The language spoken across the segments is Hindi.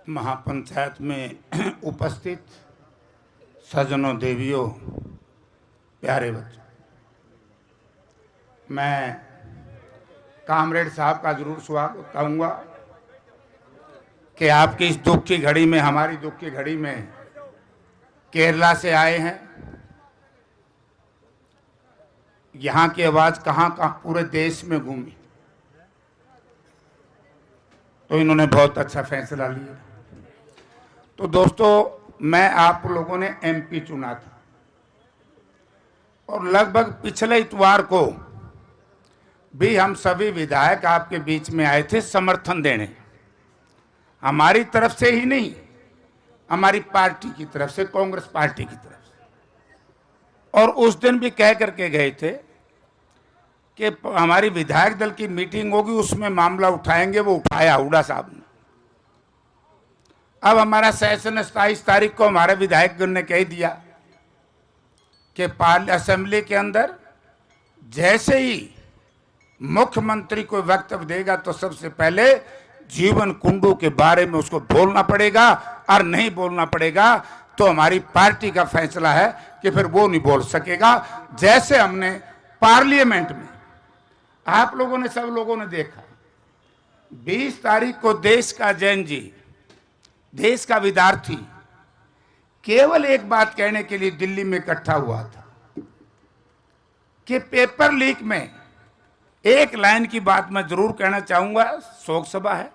महापंचायत में उपस्थित सज्जनों, देवियों, प्यारे बच्चों, मैं कामरेड साहब का जरूर स्वागत कहूँगा कि आपकी इस दुख की घड़ी में, हमारी दुख की घड़ी में केरला से आए हैं। यहाँ की आवाज़ कहाँ कहाँ पूरे देश में घूमी, तो इन्होंने बहुत अच्छा फैसला लिया। तो दोस्तों, मैं आप लोगों ने एमपी चुना था और लगभग पिछले इतवार को भी हम सभी विधायक आपके बीच में आए थे समर्थन देने, हमारी तरफ से ही नहीं, हमारी पार्टी की तरफ से, कांग्रेस पार्टी की तरफ से। और उस दिन भी कह करके गए थे कि हमारी विधायक दल की मीटिंग होगी, उसमें मामला उठाएंगे। वो उठाया हुड्डा साहब ने। अब हमारा सेशन 27 तारीख को हमारे विधायकगण ने कह दिया कि असेंबली के अंदर जैसे ही मुख्यमंत्री कोई वक्तव्य देगा तो सबसे पहले जीवन कुंडू के बारे में उसको बोलना पड़ेगा, और नहीं बोलना पड़ेगा तो हमारी पार्टी का फैसला है कि फिर वो नहीं बोल सकेगा। जैसे हमने पार्लियामेंट में आप लोगों ने, सब लोगों ने देखा, 20 तारीख को देश का जैन जी, देश का विद्यार्थी, केवल एक बात कहने के लिए दिल्ली में इकट्ठा हुआ था कि पेपर लीक में एक लाइन की बात मैं जरूर कहना चाहूंगा। शोक सभा है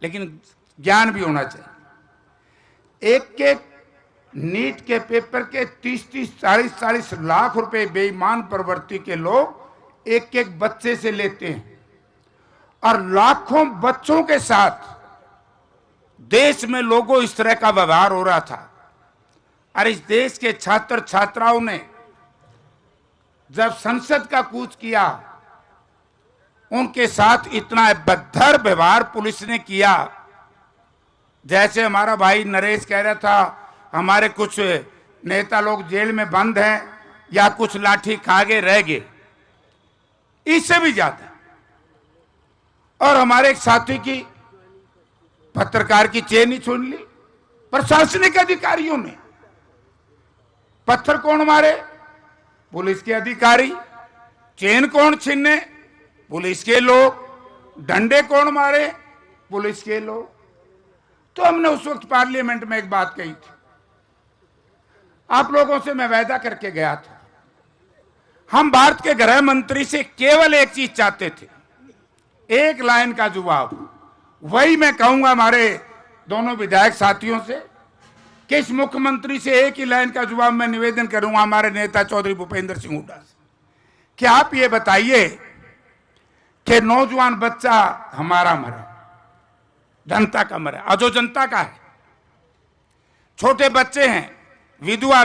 लेकिन ज्ञान भी होना चाहिए। एक नीट के पेपर के 30-30, 40-40 लाख रुपए बेईमान प्रवृत्ति के लोग एक एक बच्चे से लेते हैं, और लाखों बच्चों के साथ देश में लोगों इस तरह का व्यवहार हो रहा था। और इस देश के छात्र छात्राओं ने जब संसद का कूच किया, उनके साथ इतना अभद्र व्यवहार पुलिस ने किया। जैसे हमारा भाई नरेश कह रहा था, हमारे कुछ नेता लोग जेल में बंद हैं या कुछ लाठी खा गए रह गए, इससे भी ज्यादा। और हमारे एक साथी की, पत्रकार की चेन ही छीन ली प्रशासनिक अधिकारियों ने। पत्थर कौन मारे? पुलिस के अधिकारी। चेन कौन छीने? पुलिस के लोग। डंडे कौन मारे? पुलिस के लोग। तो हमने उस वक्त पार्लियामेंट में एक बात कही थी, आप लोगों से मैं वायदा करके गया था, हम भारत के गृह मंत्री से केवल एक चीज चाहते थे, एक लाइन का जवाब। वही मैं कहूंगा हमारे दोनों विधायक साथियों से कि इस मुख्यमंत्री से एक ही लाइन का जवाब मैं निवेदन करूंगा हमारे नेता चौधरी भूपेंद्र सिंह हुड्डा से, कि आप ये बताइए कि नौजवान बच्चा हमारा मरा, जनता का मरा, और जो जनता का है, छोटे बच्चे हैं, विधवा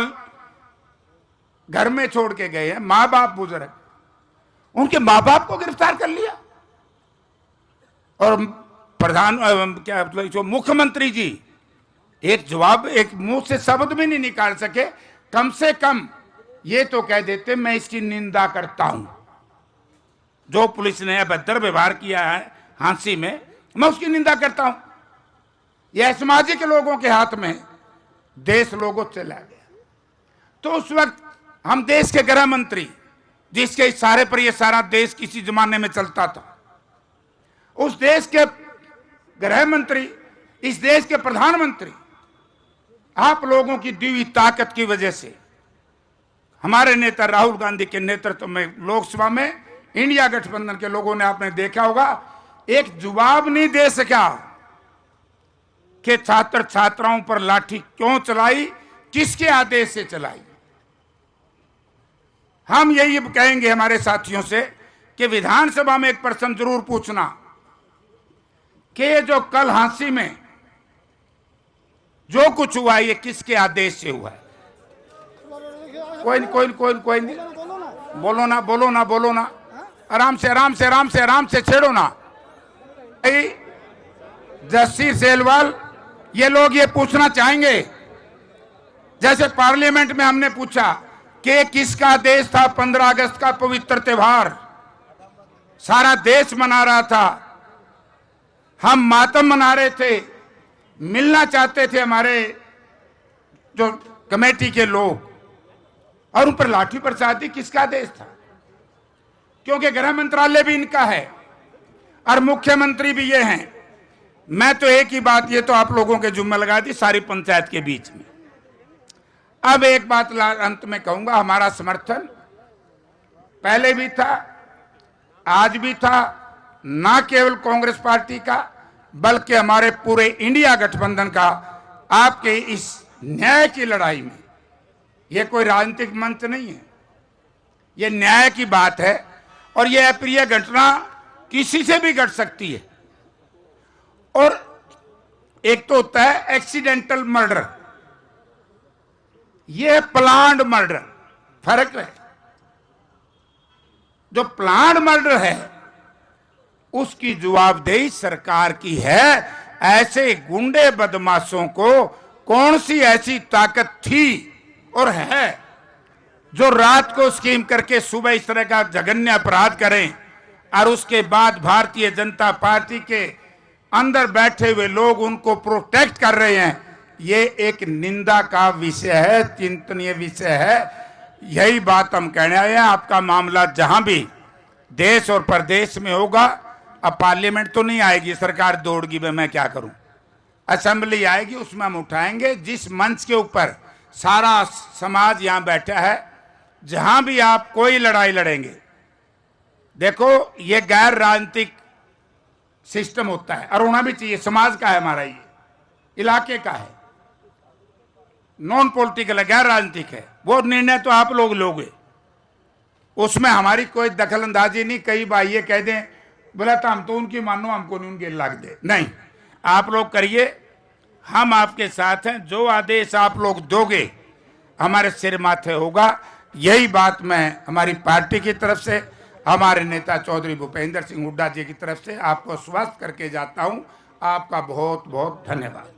घर में छोड़ के गए हैं, माँ बाप बुजुर्ग, उनके माँ बाप को गिरफ्तार कर लिया। और प्रधान क्या जो मुख्यमंत्री जी एक जवाब, एक मुंह से शब्द भी नहीं निकाल सके। कम से कम ये तो कह देते मैं इसकी निंदा करता हूं, जो पुलिस ने अभद्र व्यवहार किया है हांसी में, मैं उसकी निंदा करता हूं। यह सामाजिक लोगों के हाथ में देश लोगों चला गया। तो उस वक्त हम देश के गृह मंत्री, जिसके इशारे पर यह सारा देश किसी जमाने में चलता था, उस देश के गृह मंत्री, इस देश के प्रधानमंत्री, आप लोगों की दी हुई ताकत की वजह से, हमारे नेता राहुल गांधी के नेतृत्व में लोकसभा में इंडिया गठबंधन के लोगों ने, आपने देखा होगा, एक जवाब नहीं दे सका कि छात्र छात्राओं पर लाठी क्यों चलाई, किसके आदेश से चलाई। हम यही कहेंगे हमारे साथियों से कि विधानसभा में एक प्रश्न जरूर पूछना कि ये जो कल हांसी में जो कुछ हुआ, ये किसके आदेश से हुआ है? कोई नहीं, बोलो ना, आराम से छेड़ो ना। जस्टिस सेलवाल, ये लोग ये पूछना चाहेंगे, जैसे पार्लियामेंट में हमने पूछा कि किसका देश था 15 अगस्त का पवित्र त्योहार, सारा देश मना रहा था, हम मातम मना रहे थे, मिलना चाहते थे हमारे जो कमेटी के लोग, और उन पर लाठी बरसाती किसका आदेश था? क्योंकि गृह मंत्रालय भी इनका है और मुख्यमंत्री भी ये हैं। मैं तो एक ही बात, ये तो आप लोगों के जुम्मे लगा दी सारी पंचायत के बीच में। अब एक बात अंत में कहूंगा, हमारा समर्थन पहले भी था, आज भी था, ना केवल कांग्रेस पार्टी का बल्कि हमारे पूरे इंडिया गठबंधन का आपके इस न्याय की लड़ाई में। यह कोई राजनीतिक मंच नहीं है, यह न्याय की बात है और यह अप्रिय घटना किसी से भी घट सकती है। और एक तो होता है एक्सीडेंटल मर्डर, यह प्लान्ड मर्डर, फर्क है। जो प्लान्ड मर्डर है उसकी जवाबदेही सरकार की है। ऐसे गुंडे बदमाशों को कौन सी ऐसी ताकत थी और है जो रात को स्कीम करके सुबह इस तरह का जघन्य अपराध करें और उसके बाद भारतीय जनता पार्टी के अंदर बैठे हुए लोग उनको प्रोटेक्ट कर रहे हैं। ये एक निंदा का विषय है, चिंतनीय विषय है। यही बात हम कहने आए हैं। आपका मामला जहां भी देश और प्रदेश में होगा, अब पार्लियामेंट तो नहीं आएगी, सरकार दौड़गी, मैं क्या करूं, असेंबली आएगी, उसमें हम उठाएंगे। जिस मंच के ऊपर सारा समाज यहां बैठा है, जहां भी आप कोई लड़ाई लड़ेंगे, देखो ये गैर राजनीतिक सिस्टम होता है और होना भी चाहिए। समाज का है हमारा, ये इलाके का है, नॉन पॉलिटिकल है, गैर राजनीतिक है। वो निर्णय तो आप लोग लोगे, उसमें हमारी कोई दखल अंदाजी नहीं। कई बार ये कह दें बोला तो हम तो उनकी मानो, हमको नहीं उनके लग दे, नहीं, आप लोग करिए, हम आपके साथ हैं। जो आदेश आप लोग दोगे हमारे सिर माथे होगा। यही बात मैं हमारी पार्टी की तरफ से, हमारे नेता चौधरी भूपेंद्र सिंह हुड्डा जी की तरफ से आपको आश्वस्त करके जाता हूं। आपका बहुत बहुत धन्यवाद।